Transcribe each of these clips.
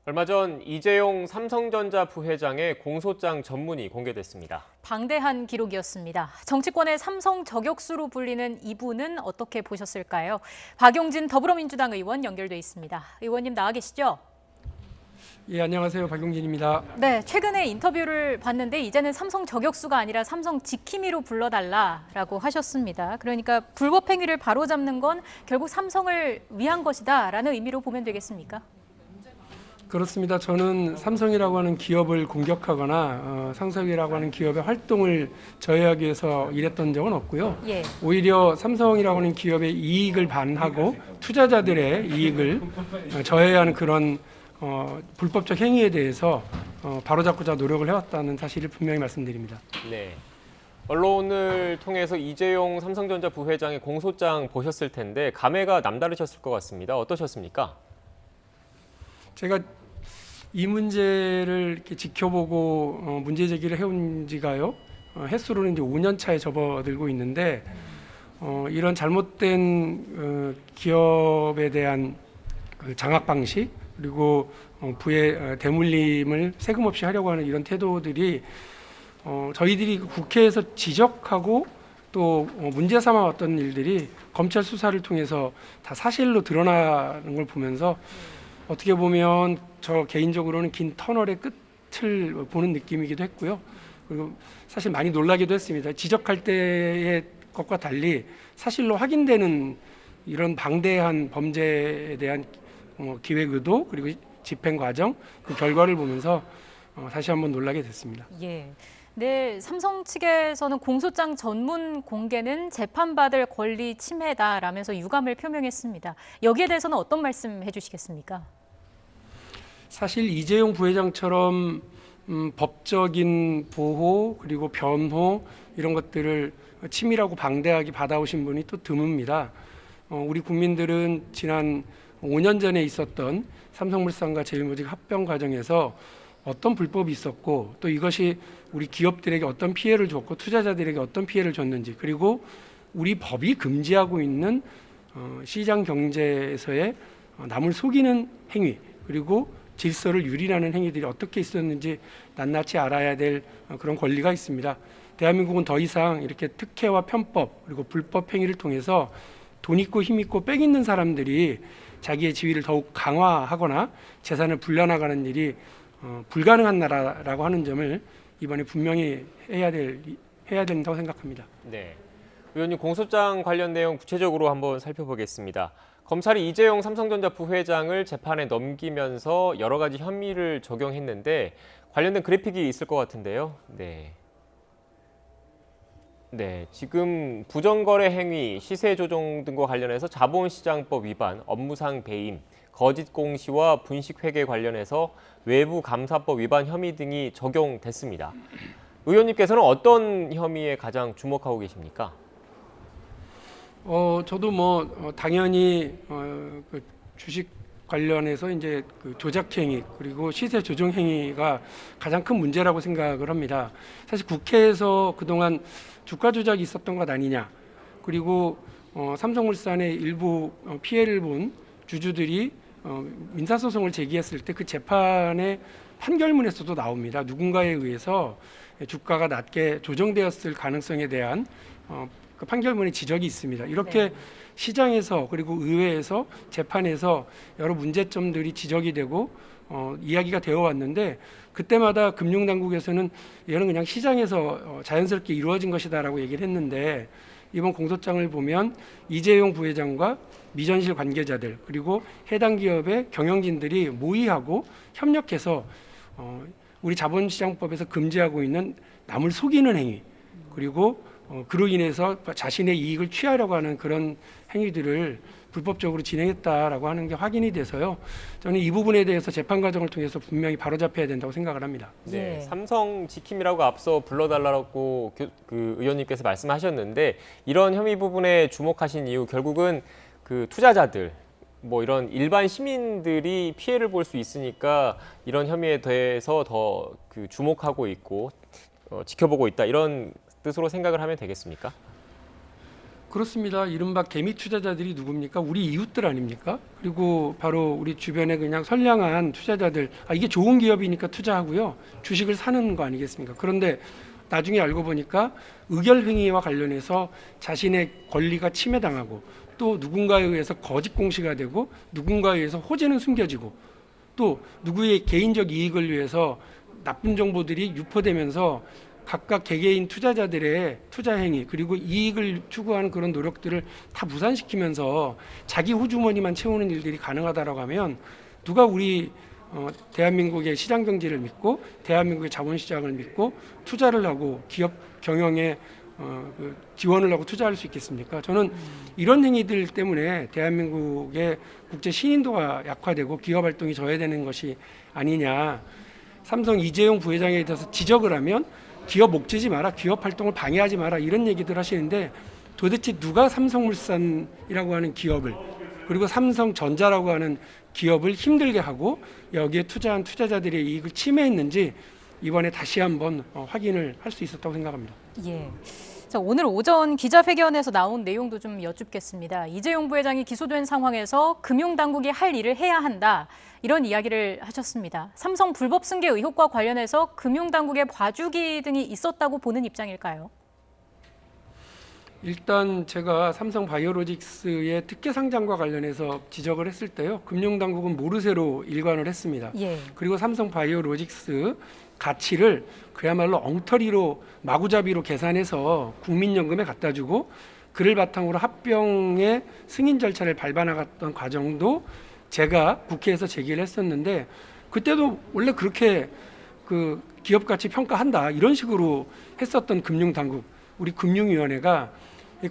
얼마 전 이재용 삼성전자 부회장의 공소장 전문이 공개됐습니다. 방대한 기록이었습니다. 정치권의 삼성 저격수로 불리는 이분은 어떻게 보셨을까요? 박용진 더불어민주당 의원 연결돼 있습니다. 의원님 나와 계시죠? 예, 안녕하세요. 박용진입니다. 네, 최근에 인터뷰를 봤는데 이제는 삼성 저격수가 아니라 삼성 지킴이로 불러달라라고 하셨습니다. 그러니까 불법 행위를 바로잡는 건 결국 삼성을 위한 것이다라는 의미로 보면 되겠습니까? 그렇습니다. 저는 삼성이라고 하는 기업을 공격하거나 상속이라고 하는 기업의 활동을 저해하기 위해서 일했던 적은 없고요. 예. 오히려 삼성이라고 하는 기업의 이익을 반하고 투자자들의 이익을 저해하는 그런 불법적 행위에 대해서 바로잡고자 노력을 해왔다는 사실을 분명히 말씀드립니다. 네. 언론을 통해서 이재용 삼성전자 부회장의 공소장 보셨을 텐데 감회가 남다르셨을 것 같습니다. 어떠셨습니까? 제가 이 문제를 이렇게 지켜보고 문제 제기를 해온 지가요. 횟수로는 이제 5년 차에 접어들고 있는데 이런 잘못된 기업에 대한 그 장악 방식 그리고 부의 대물림을 세금 없이 하려고 하는 이런 태도들이 저희들이 국회에서 지적하고 또 문제 삼아왔던 일들이 검찰 수사를 통해서 다 사실로 드러나는 걸 보면서 어떻게 보면 저 개인적으로는 긴 터널의 끝을 보는 느낌이기도 했고요. 그리고 사실 많이 놀라기도 했습니다. 지적할 때의 것과 달리 사실로 확인되는 이런 방대한 범죄에 대한 기획 의도 그리고 집행 과정 그 결과를 보면서 다시 한번 놀라게 됐습니다. 예. 네, 삼성 측에서는 공소장 전문 공개는 재판받을 권리 침해다라면서 유감을 표명했습니다. 여기에 대해서는 어떤 말씀 해주시겠습니까? 사실 이재용 부회장처럼 법적인 보호 그리고 변호 이런 것들을 치밀하고 방대하게 받아오신 분이 또 드뭅니다. 우리 국민들은 지난 5년 전에 있었던 삼성물산과 제일모직 합병 과정에서 어떤 불법이 있었고 또 이것이 우리 기업들에게 어떤 피해를 줬고 투자자들에게 어떤 피해를 줬는지 그리고 우리 법이 금지하고 있는 시장 경제에서의 남을 속이는 행위 그리고 질서를 유린하는 행위들이 어떻게 있었는지 낱낱이 알아야 될 그런 권리가 있습니다. 대한민국은 더 이상 이렇게 특혜와 편법 그리고 불법 행위를 통해서 돈 있고 힘 있고 빽 있는 사람들이 자기의 지위를 더욱 강화하거나 재산을 불려나가는 일이 불가능한 나라라고 하는 점을 이번에 분명히 해야 된다고 생각합니다. 네. 의원님 공소장 관련 내용 구체적으로 한번 살펴보겠습니다. 검찰이 이재용 삼성전자 부회장을 재판에 넘기면서 여러 가지 혐의를 적용했는데 관련된 그래픽이 있을 것 같은데요. 네. 네, 지금 부정거래 행위, 시세 조종 등과 관련해서 자본시장법 위반, 업무상 배임, 거짓 공시와 분식회계 관련해서 외부 감사법 위반 혐의 등이 적용됐습니다. 의원님께서는 어떤 혐의에 가장 주목하고 계십니까? 저도 당연히 그 주식 관련해서 이제 그 조작 행위 그리고 시세 조정 행위가 가장 큰 문제라고 생각을 합니다. 사실 국회에서 그동안 주가 조작이 있었던 것 아니냐. 그리고 삼성물산의 일부 피해를 본 주주들이 민사소송을 제기했을 때 그 재판의 판결문에서도 나옵니다. 누군가에 의해서 주가가 낮게 조정되었을 가능성에 대한 그 판결문의 지적이 있습니다. 이렇게 네. 시장에서 그리고 의회에서 재판에서 여러 문제점들이 지적이 되고 이야기가 되어 왔는데 그때마다 금융당국에서는 얘는 그냥 시장에서 자연스럽게 이루어진 것이다라고 얘기를 했는데 이번 공소장을 보면 이재용 부회장과 미전실 관계자들 그리고 해당 기업의 경영진들이 모의하고 협력해서 우리 자본시장법에서 금지하고 있는 남을 속이는 행위 그리고 그로 인해서 자신의 이익을 취하려고 하는 그런 행위들을 불법적으로 진행했다라고 하는 게 확인이 돼서요. 저는 이 부분에 대해서 재판 과정을 통해서 분명히 바로잡혀야 된다고 생각을 합니다. 네, 삼성 지킴이라고 앞서 불러달라고 그 의원님께서 말씀하셨는데 이런 혐의 부분에 주목하신 이유 결국은 그 투자자들 뭐 이런 일반 시민들이 피해를 볼 수 있으니까 이런 혐의에 대해서 더 그 주목하고 있고 지켜보고 있다 이런 뜻으로 생각을 하면 되겠습니까? 그렇습니다. 이른바 개미 투자자들이 누굽니까? 우리 이웃들 아닙니까? 그리고 바로 우리 주변에 그냥 선량한 투자자들, 이게 좋은 기업이니까 투자하고요. 주식을 사는 거 아니겠습니까? 그런데 나중에 알고 보니까 의결행위와 관련해서 자신의 권리가 침해당하고 또 누군가에 의해서 거짓 공시가 되고 누군가에 의해서 호재는 숨겨지고 또 누구의 개인적 이익을 위해서 나쁜 정보들이 유포되면서 각각 개개인 투자자들의 투자 행위 그리고 이익을 추구하는 그런 노력들을 다 무산시키면서 자기 호주머니만 채우는 일들이 가능하다라고 하면 누가 우리 대한민국의 시장 경제를 믿고 대한민국의 자본시장을 믿고 투자를 하고 기업 경영에 지원을 하고 투자할 수 있겠습니까? 저는 이런 행위들 때문에 대한민국의 국제 신인도가 약화되고 기업 활동이 저해되는 것이 아니냐. 삼성 이재용 부회장에 대해서 지적을 하면 기업 목재지 마라, 기업 활동을 방해하지 마라 이런 얘기들 하시는데 도대체 누가 삼성물산이라고 하는 기업을 그리고 삼성전자라고 하는 기업을 힘들게 하고 여기에 투자한 투자자들의 이익을 침해했는지 이번에 다시 한번 확인을 할 수 있었다고 생각합니다. 예. 자, 오늘 오전 기자회견에서 나온 내용도 좀 여쭙겠습니다. 이재용 부회장이 기소된 상황에서 금융당국이 할 일을 해야 한다. 이런 이야기를 하셨습니다. 삼성 불법 승계 의혹과 관련해서 금융당국의 봐주기 등이 있었다고 보는 입장일까요? 일단 제가 삼성 바이오로직스의 특혜 상장과 관련해서 지적을 했을 때요. 금융당국은 모르쇠로 일관을 했습니다. 예. 그리고 삼성 바이오로직스 가치를 그야말로 엉터리로 마구잡이로 계산해서 국민연금에 갖다 주고 그를 바탕으로 합병의 승인 절차를 밟아나갔던 과정도 제가 국회에서 제기를 했었는데 그때도 원래 그렇게 그 기업 가치 평가한다 이런 식으로 했었던 금융당국 우리 금융위원회가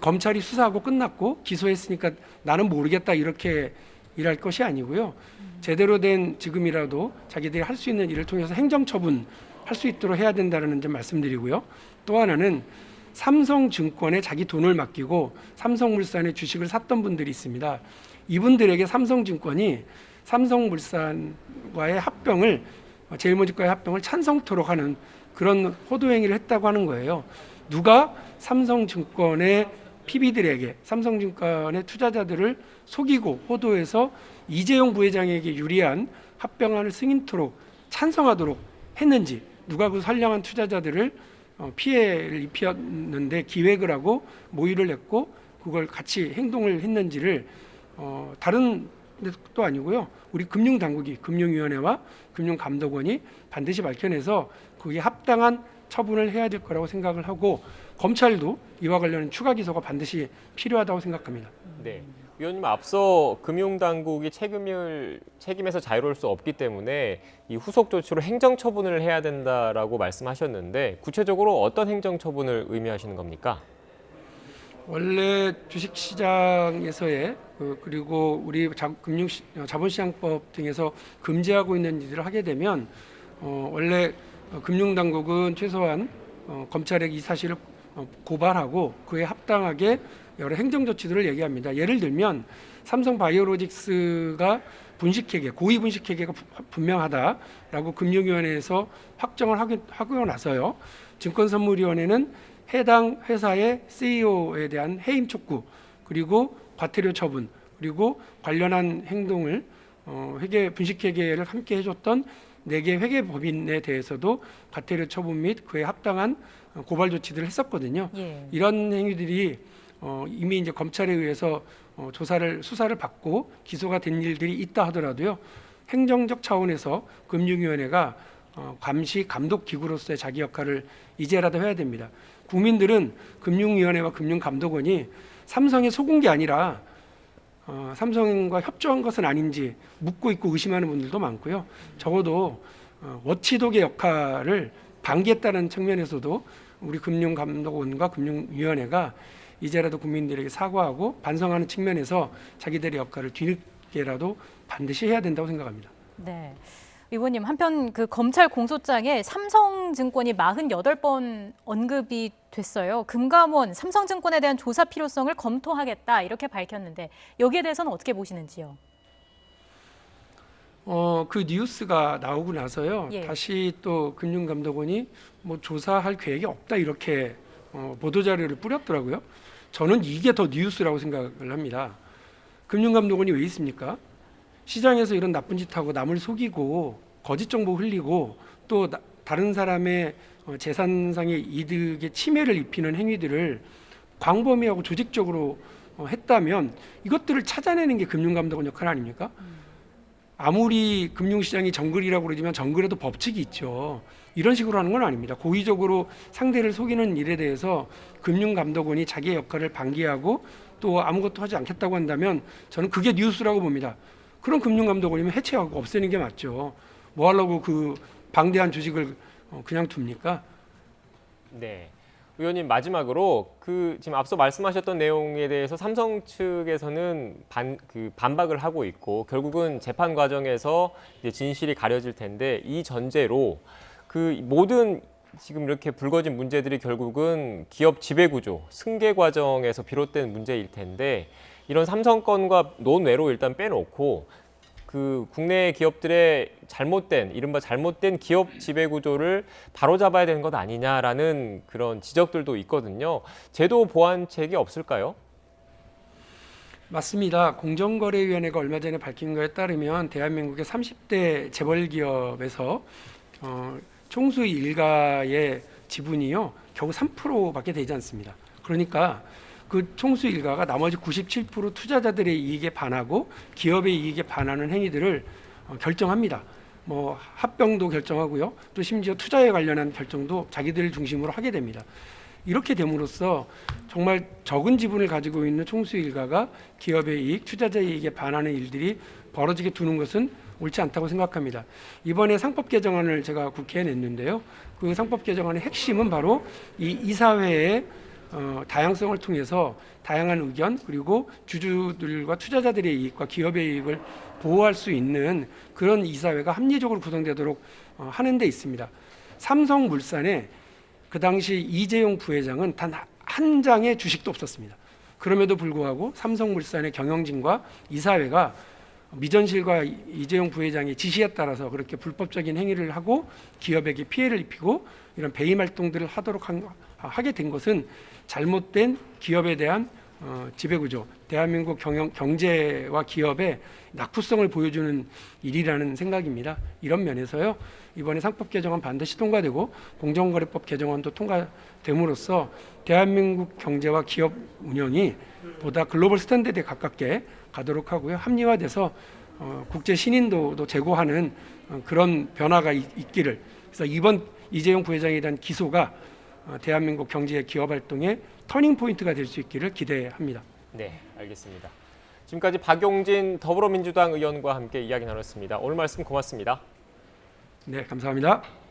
검찰이 수사하고 끝났고 기소했으니까 나는 모르겠다 이렇게 일할 것이 아니고요. 제대로 된 지금이라도 자기들이 할 수 있는 일을 통해서 행정처분 할 수 있도록 해야 된다는 점 말씀드리고요. 또 하나는 삼성증권에 자기 돈을 맡기고 삼성물산의 주식을 샀던 분들이 있습니다. 이분들에게 삼성증권이 삼성물산과의 합병을 제일모직과의 합병을 찬성토록 하는 그런 호도행위를 했다고 하는 거예요. 누가 삼성증권의 PB들에게 삼성증권의 투자자들을 속이고 호도해서 이재용 부회장에게 유리한 합병안을 승인토록 찬성하도록 했는지 누가 그 선량한 투자자들을 피해를 입혔는데 기획을 하고 모의를 했고 그걸 같이 행동을 했는지를 다른 또 아니고요. 우리 금융당국이 금융위원회와 금융감독원이 반드시 밝혀내서 그게 합당한 처분을 해야 될 거라고 생각을 하고 검찰도 이와 관련한 추가 기소가 반드시 필요하다고 생각합니다. 네. 위원님 앞서 금융당국이 책임에서 자유로울 수 없기 때문에 이 후속 조치로 행정처분을 해야 된다라고 말씀하셨는데 구체적으로 어떤 행정처분을 의미하시는 겁니까? 원래 주식시장에서의 그리고 우리 자본시장법 등에서 금지하고 있는 일을 하게 되면 원래 금융당국은 최소한 검찰에게 이 사실을 고발하고 그에 합당하게 여러 행정조치들을 얘기합니다. 예를 들면 삼성바이오로직스가 분식회계, 고위분식회계가 분명하다라고 금융위원회에서 확정을 하고 나서요. 증권선물위원회는 해당 회사의 CEO에 대한 해임 촉구 그리고 과태료 처분 그리고 관련한 행동을 분식회계를 함께 해줬던 4개 회계법인에 대해서도 과태료 처분 및 그에 합당한 고발 조치들을 했었거든요. 예. 이런 행위들이 이미 이제 검찰에 의해서 수사를 받고 기소가 된 일들이 있다 하더라도요. 행정적 차원에서 금융위원회가 감시 감독 기구로서의 자기 역할을 이제라도 해야 됩니다. 국민들은 금융위원회와 금융감독원이 삼성에 속은 게 아니라 삼성과 협조한 것은 아닌지 묻고 있고 의심하는 분들도 많고요. 적어도 워치독의 역할을 방기했다는 측면에서도 우리 금융감독원과 금융위원회가 이제라도 국민들에게 사과하고 반성하는 측면에서 자기들의 역할을 뒤늦게라도 반드시 해야 된다고 생각합니다. 네. 의원님, 한편 그 검찰 공소장에 삼성증권이 48번 언급이 됐어요. 금감원, 삼성증권에 대한 조사 필요성을 검토하겠다 이렇게 밝혔는데 여기에 대해서는 어떻게 보시는지요? 그 뉴스가 나오고 나서요. 예. 다시 또 금융감독원이 조사할 계획이 없다 이렇게 보도자료를 뿌렸더라고요. 저는 이게 더 뉴스라고 생각을 합니다. 금융감독원이 왜 있습니까? 시장에서 이런 나쁜 짓 하고 남을 속이고 거짓 정보 흘리고 또 다른 사람의 재산상의 이득에 침해를 입히는 행위들을 광범위하고 조직적으로 했다면 이것들을 찾아내는 게 금융감독원 역할 아닙니까? 아무리 금융시장이 정글이라고 그러지만 정글에도 법칙이 있죠. 이런 식으로 하는 건 아닙니다. 고의적으로 상대를 속이는 일에 대해서 금융감독원이 자기의 역할을 방기하고 또 아무것도 하지 않겠다고 한다면 저는 그게 뉴스라고 봅니다. 그런 금융감독원이면 해체하고 없애는 게 맞죠. 뭐 하려고 그 방대한 조직을 그냥 둡니까? 네. 의원님 마지막으로 지금 앞서 말씀하셨던 내용에 대해서 삼성 측에서는 반박을 하고 있고 결국은 재판 과정에서 이제 진실이 가려질 텐데 이 전제로 모든 지금 이렇게 불거진 문제들이 결국은 기업 지배구조, 승계 과정에서 비롯된 문제일 텐데 이런 삼성 건과 논외로 일단 빼놓고 국내 기업들의 이른바 잘못된 기업 지배 구조를 바로잡아야 되는 것 아니냐라는 그런 지적들도 있거든요. 제도 보완책이 없을까요? 맞습니다. 공정거래위원회가 얼마 전에 밝힌 거에 따르면 대한민국의 30대 재벌 기업에서 총수 일가의 지분이요 겨우 3%밖에 되지 않습니다. 그러니까 그 총수 일가가 나머지 97% 투자자들의 이익에 반하고 기업의 이익에 반하는 행위들을 결정합니다. 뭐 합병도 결정하고요. 또 심지어 투자에 관련한 결정도 자기들 중심으로 하게 됩니다. 이렇게 됨으로써 정말 적은 지분을 가지고 있는 총수 일가가 기업의 이익, 투자자의 이익에 반하는 일들이 벌어지게 두는 것은 옳지 않다고 생각합니다. 이번에 상법 개정안을 제가 국회에 냈는데요. 그 상법 개정안의 핵심은 바로 이 이사회의 다양성을 통해서 다양한 의견 그리고 주주들과 투자자들의 이익과 기업의 이익을 보호할 수 있는 그런 이사회가 합리적으로 구성되도록 하는 데 있습니다. 삼성물산에 그 당시 이재용 부회장은 단 한 장의 주식도 없었습니다. 그럼에도 불구하고 삼성물산의 경영진과 이사회가 미전실과 이재용 부회장의 지시에 따라서 그렇게 불법적인 행위를 하고 기업에게 피해를 입히고 이런 배임 활동들을 하게 된 것은 잘못된 기업에 대한 지배구조, 대한민국 경제와 기업의 낙후성을 보여주는 일이라는 생각입니다. 이런 면에서요. 이번에 상법 개정안 반드시 통과되고 공정거래법 개정안도 통과됨으로써 대한민국 경제와 기업 운영이 보다 글로벌 스탠다드에 가깝게 가도록 하고요. 합리화돼서 국제 신인도도 제고하는 그런 변화가 있기를. 그래서 이번 이재용 부회장에 대한 기소가 대한민국 경제의 기업 활동의 터닝 포인트가 될 수 있기를 기대합니다. 네, 알겠습니다. 지금까지 박용진 더불어민주당 의원과 함께 이야기 나눴습니다. 오늘 말씀 고맙습니다. 네, 감사합니다.